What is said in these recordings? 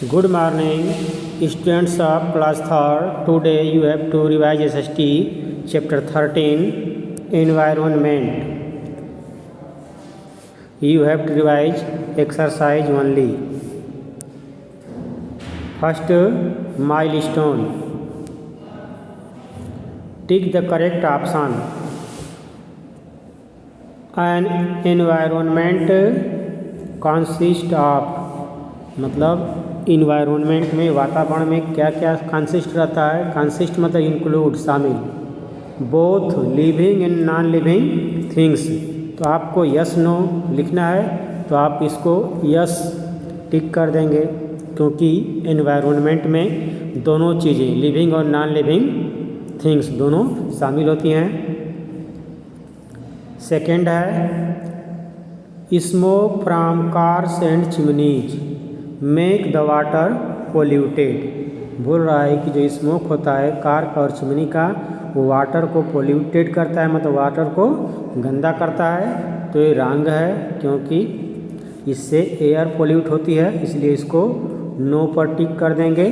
Good morning, students of class 3rd. Today you have to revise SST chapter 13 environment. You have to revise exercise only. First milestone. Tick the correct option. An environment consists of मतलब environment में वातावरण में क्या क्या consist रहता है। Consist मतलब include शामिल, both living and non living things. तो आपको यस नो लिखना है, तो आप इसको यस टिक कर देंगे क्योंकि एनवायरनमेंट में दोनों चीज़ें लिविंग और नॉन लिविंग थिंग्स दोनों शामिल होती हैं। सेकेंड है smoke from cars and chimneys make the water polluted. बोल रहा है कि जो स्मोक होता है कार का और चिमनी का, वो वाटर को पोल्यूटेड करता है, मतलब वाटर को गंदा करता है। तो ये रॉन्ग है क्योंकि इससे एयर पोल्यूट होती है, इसलिए इसको नो पर टिक कर देंगे।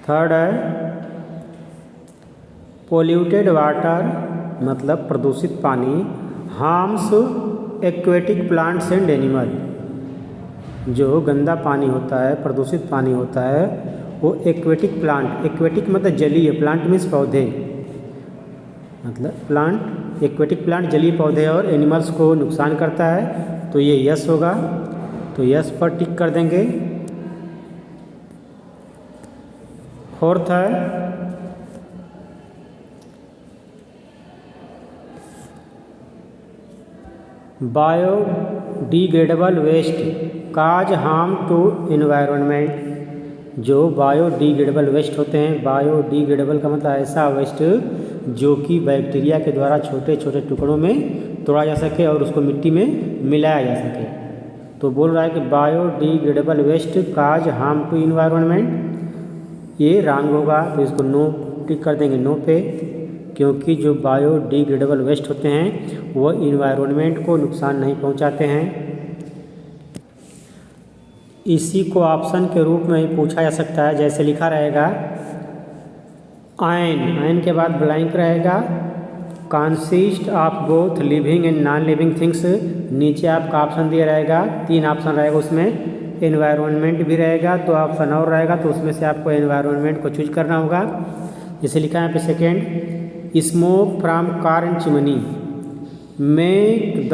थर्ड है पोल्यूटेड वाटर मतलब प्रदूषित पानी harms aquatic plants and animal. जो गंदा पानी होता है, प्रदूषित पानी होता है, वो एक्वेटिक प्लांट, एक्वेटिक मतलब जलीय, प्लांट मीन्स पौधे, मतलब प्लांट, एक्वेटिक प्लांट जलीय पौधे और एनिमल्स को नुकसान करता है। तो ये यस होगा, तो यस पर टिक कर देंगे। फोर्थ है biodegradable waste cause harm to environment. जो बायोडिग्रेडेबल वेस्ट होते हैं, बायोडिग्रेडेबल का मतलब ऐसा वेस्ट जो कि बैक्टीरिया के द्वारा छोटे छोटे टुकड़ों में तोड़ा जा सके और उसको मिट्टी में मिलाया जा सके। तो बोल रहा है कि biodegradable waste cause harm to environment. ये रॉन्ग होगा, तो इसको नो टिक कर देंगे, नो पे, क्योंकि जो बायोडिग्रेडेबल वेस्ट होते हैं वो इन्वायरमेंट को नुकसान नहीं पहुंचाते हैं। इसी को ऑप्शन के रूप में ही पूछा जा सकता है, जैसे लिखा रहेगा आयन के बाद ब्लैंक रहेगा, consist of both living and non living things. नीचे आपका ऑप्शन दिया रहेगा, 3 ऑप्शन रहेगा, उसमें एनवायरनमेंट भी रहेगा, तो ऑप्शन और रहेगा, तो उसमें से आपको एनवायरनमेंट को चूज करना होगा। जैसे लिखा है यहाँ पे second smoke from car and chimney make the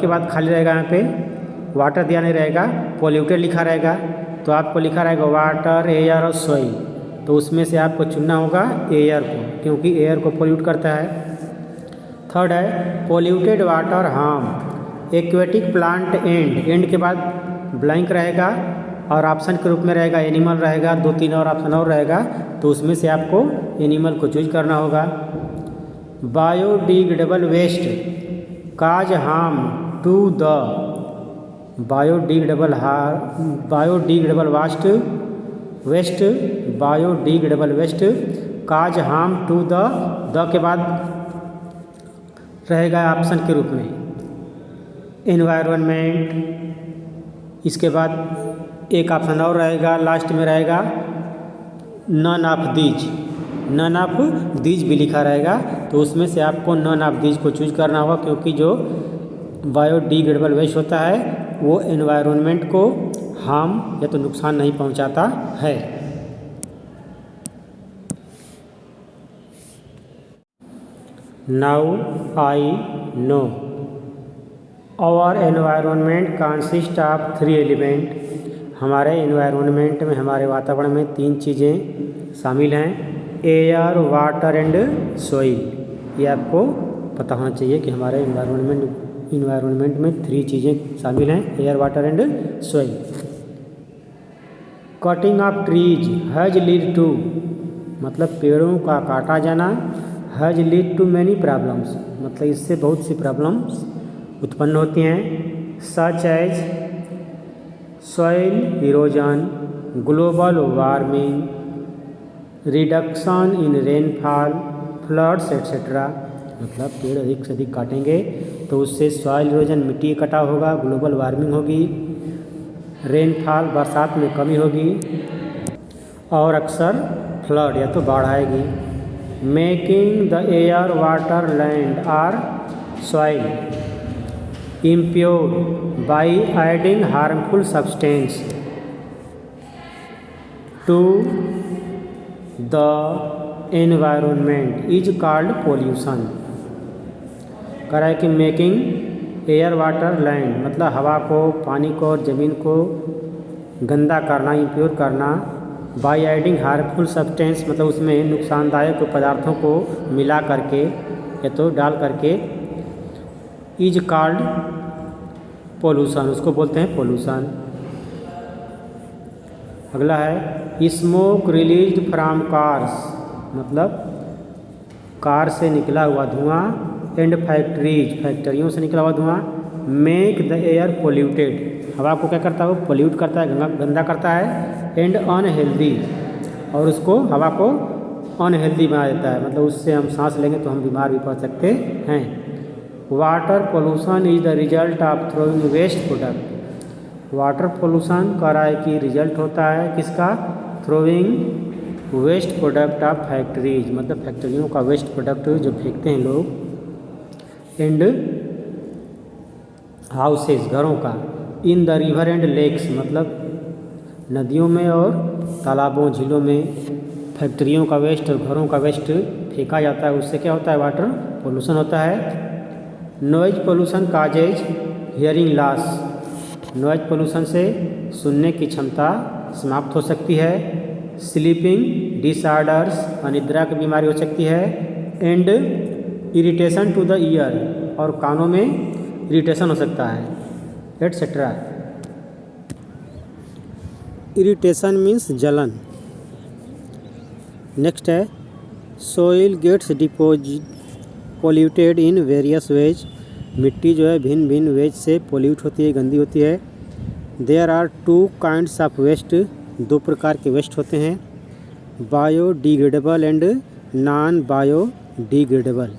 के बाद खाली रहेगा, यहाँ पे वाटर दिया नहीं रहेगा, पोल्यूटेड लिखा रहेगा, तो आपको लिखा रहेगा वाटर एयर और सॉइल। तो उसमें से आपको चुनना होगा एयर को, क्योंकि एयर को पोल्यूट करता है। थर्ड है polluted water harm aquatic plant and के बाद ब्लैंक रहेगा और ऑप्शन के रूप में रहेगा एनिमल रहेगा, 2-3 और ऑप्शन और रहेगा, तो उसमें से आपको एनिमल को चूज करना होगा। Biodegradable waste cause harm to the biodegradable waste cause harm to the के बाद रहेगा ऑप्शन के रूप में एनवायरनमेंट। इसके बाद एक ऑप्शन और रहेगा, लास्ट में रहेगा नन ऑफ दीज भी लिखा रहेगा, तो उसमें से आपको नन ऑफ दीज को चूज करना होगा, क्योंकि जो बायोडिग्रेडेबल वेस्ट होता है वो एनवायरनमेंट को हार्म या तो नुकसान नहीं पहुंचाता है। Now I know our environment consist of 3 element. हमारे एनवायरनमेंट में, हमारे वातावरण में 3 चीज़ें शामिल हैं, एयर, वाटर एंड सॉइल। ये आपको पता होना चाहिए कि हमारे इन्वायरमेंट में 3 चीज़ें शामिल हैं, air, water and soil. Cutting of trees has lead to मतलब पेड़ों का काटा जाना, has lead to many problems मतलब इससे बहुत सी प्रॉब्लम्स उत्पन्न होती हैं, such as soil erosion, global warming, reduction in rainfall, floods etcetera. मतलब पेड़ अधिक से अधिक काटेंगे तो उससे सॉइल इरोजन, मिट्टी का कटाव होगा, ग्लोबल वार्मिंग होगी, रेनफॉल, बरसात में कमी होगी और अक्सर फ्लड या तो बाढ़ आएगी। Making the air, water, land और soil impure by adding harmful substance to the environment is called pollution। कह रहा है कि मेकिंग एयर, वाटर, लैंड मतलब हवा को, पानी को और ज़मीन को गंदा करना, इम्प्योर करना, बाई एडिंग हार्मफुल सब्सटेंस मतलब उसमें नुकसानदायक पदार्थों को मिला करके या तो डाल करके, इज कॉल्ड पोल्यूशन, उसको बोलते हैं पोल्यूशन। अगला है स्मोक रिलीज्ड फ्रॉम कार्स मतलब कार से निकला हुआ धुआं, एंड फैक्ट्रीज फैक्ट्रियों से निकला हुआ धुआं, मेक द एयर पोल्यूटेड हवा को क्या करता है, वो पोल्यूट करता है, गंदा करता है, एंड अनहेल्दी और उसको हवा को अनहेल्दी बना देता है, मतलब उससे हम सांस लेंगे तो हम बीमार भी पड़ सकते हैं। Water pollution is the result of throwing waste product. Water pollution कह रहा है कि रिजल्ट होता है किसका, throwing waste product of factories मतलब फैक्ट्रियों का वेस्ट प्रोडक्ट जो फेंकते हैं लोग, एंड हाउसेस घरों का, in the river and lakes मतलब नदियों में और तालाबों, झीलों में फैक्ट्रियों का वेस्ट और घरों का वेस्ट फेंका जाता है, उससे क्या होता है, वाटर पोल्यूशन होता है। Noise pollution causes hearing loss. Noise pollution से सुनने की क्षमता समाप्त हो सकती है। स्लीपिंग डिसऑर्डर्स अनिद्रा की बीमारी हो सकती है। And irritation to the ear और कानों में इरिटेशन हो सकता है, एटसेट्रा। इरिटेशन मीन्स जलन। नेक्स्ट है soil gets polluted in various ways. मिट्टी जो है भिन्न भिन्न वेज से पोल्यूट होती है, गंदी होती है। There are 2 kinds of waste, 2 प्रकार के वेस्ट होते हैं, biodegradable and non biodegradable.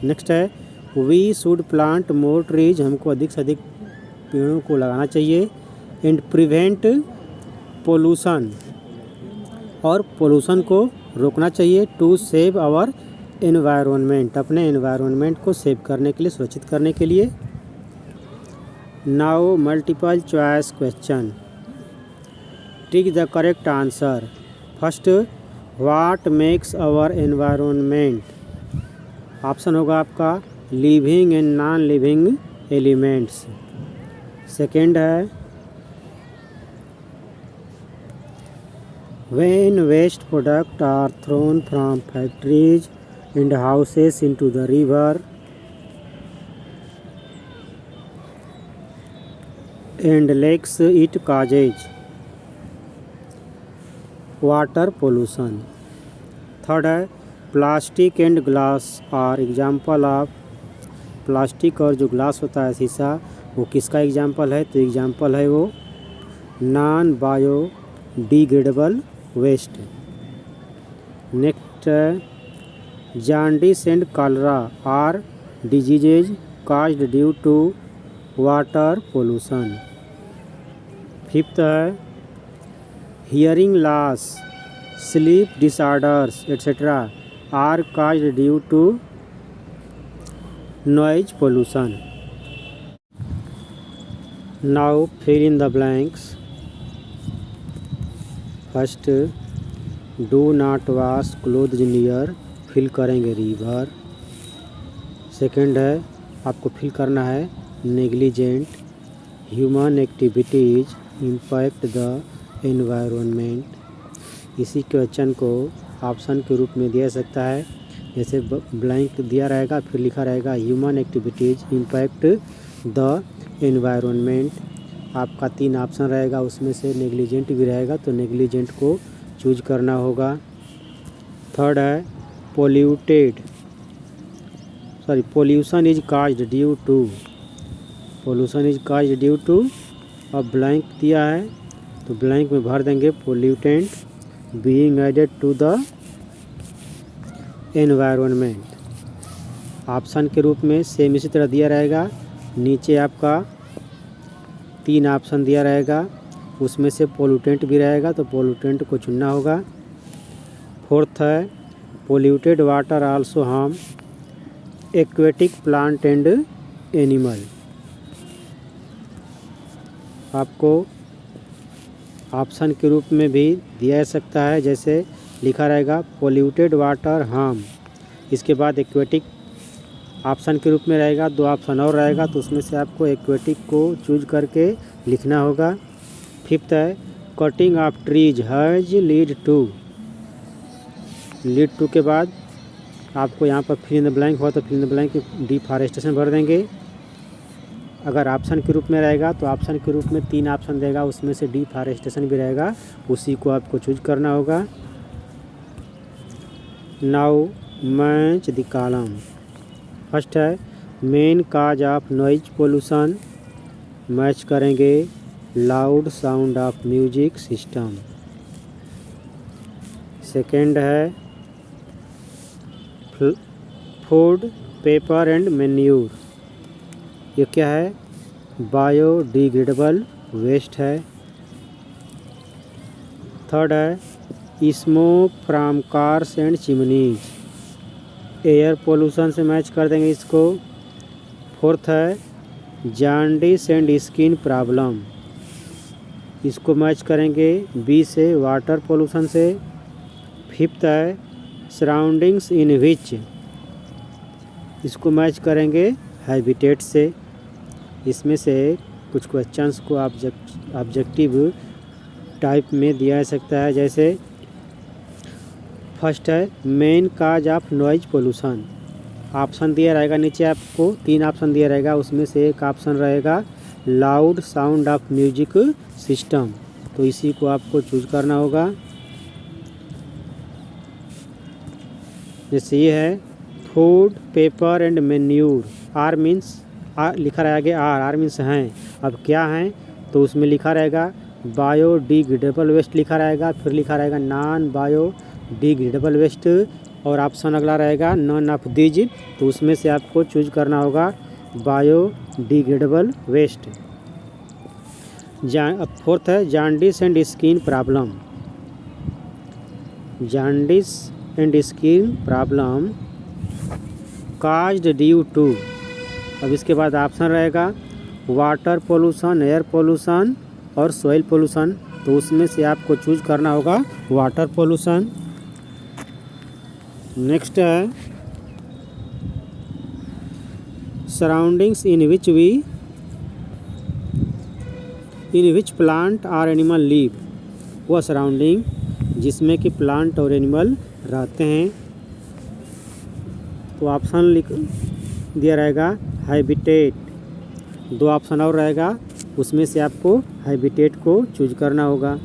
Next है we should plant more trees, हमको अधिक से अधिक पेड़ों को लगाना चाहिए। एंड प्रिवेंट पोल्यूशन और पोल्यूशन को रोकना चाहिए। टू सेव आवर एनवायरनमेंट, अपने एनवायरनमेंट को सेव करने के लिए, सुरक्षित करने के लिए। Now multiple choice question, tick the correct answer. First, what makes our environment. Option होगा आपका living and non living elements. Second है when waste products are thrown from factories and houses into the river and lakes, it causes water pollution. Third है plastic and glass are example of. Plastic और जो glass होता है शीशा, वो किसका example है, तो एग्जाम्पल है वो नॉन बायोडिग्रेडेबल वेस्ट। नेक्स्ट है jaundice and cholera are diseases caused due to water pollution. Fifth है hearing loss, sleep disorders etcetera are caused due to noise pollution. Now fill in the blanks. First, do not wash clothes near, fill करेंगे river. Second है आपको fill करना है negligent, human activities impact the environment. इसी question को option के रूप में दिया सकता है, जैसे ब्लैंक दिया रहेगा फिर लिखा रहेगा human activities impact the environment. आपका 3 ऑप्शन रहेगा, उसमें से नेग्लिजेंट भी रहेगा तो नेग्लिजेंट को चूज करना होगा। थर्ड है pollution is caused due to, pollution is caused due to. अब ब्लैंक दिया है तो ब्लैंक में भर देंगे pollutant being added to the environment. Option के रूप में सेम इसी तरह दिया रहेगा। नीचे आपका 3 ऑप्शन दिया रहेगा, उसमें से पोल्यूटेंट भी रहेगा तो पोल्यूटेंट को चुनना होगा। फोर्थ है polluted water also harm aquatic plant and animal. आपको ऑप्शन के रूप में भी दिया जा सकता है, जैसे लिखा रहेगा पोल्यूटेड वाटर हार्म, इसके बाद एक्वेटिक ऑप्शन के रूप में रहेगा, 2 ऑप्शन और रहेगा तो उसमें से आपको एक्वेटिक को चूज करके लिखना होगा। फिफ्थ है cutting of trees has lead to के बाद आपको यहाँ पर फिल इन द ब्लैंक हो तो fill in the blank deforestation भर देंगे। अगर ऑप्शन के रूप में रहेगा तो ऑप्शन के रूप में 3 ऑप्शन देगा, उसमें से डिफॉरेस्टेशन भी रहेगा, उसी को आपको चूज करना होगा। Now match the column. First है main cause of noise pollution, match करेंगे loud sound of music system. Second है फूड पेपर एंड मैन्यूर, ये क्या है, बायोडिग्रेडेबल वेस्ट है। थर्ड है smoke from cars and chimneys, air pollution से match कर देंगे इसको। फोर्थ है जॉन्डिस एंड स्किन प्रॉब्लम, इसको मैच करेंगे बी से वाटर पोल्यूशन से। फिफ्थ है सराउंडिंग्स इन विच, इसको मैच करेंगे हैबिटेट से। इसमें से कुछ क्वेश्चंस को ऑब्जेक्टिव टाइप में दिया जा सकता है, जैसे फर्स्ट है main cause of noise pollution, option दिया रहेगा नीचे आपको 3 ऑप्शन दिया रहेगा, उसमें से एक ऑप्शन रहेगा loud sound of music system, तो इसी को आपको चूज करना होगा। जैसे ये है food paper and manure, are means लिखा रहेगा आर मीन्स हैं, अब क्या हैं तो उसमें लिखा रहेगा बायोडिग्रेडेबल वेस्ट लिखा रहेगा, फिर लिखा रहेगा नॉन बायोडिग्रेडेबल वेस्ट, और ऑप्शन अगला रहेगा नॉन ऑफ दीज, तो उसमें से आपको चूज करना होगा बायोडिग्रेडेबल वेस्ट। फोर्थ है jaundice and skin problem, jaundice and skin problem caused due to, अब इसके बाद ऑप्शन रहेगा वाटर पोल्यूशन, एयर पोल्यूशन और सॉइल पोल्यूशन, तो उसमें से आपको चूज करना होगा वाटर पोल्यूशन। नेक्स्ट है सराउंडिंग्स इन विच प्लांट और एनिमल लीव, वह सराउंडिंग जिसमें कि प्लांट और एनिमल रहते हैं, तो ऑप्शन लिख दिया रहेगा हैबिटेट, 2 ऑप्शन और रहेगा, उसमें से आपको हैबिटेट को चूज करना होगा।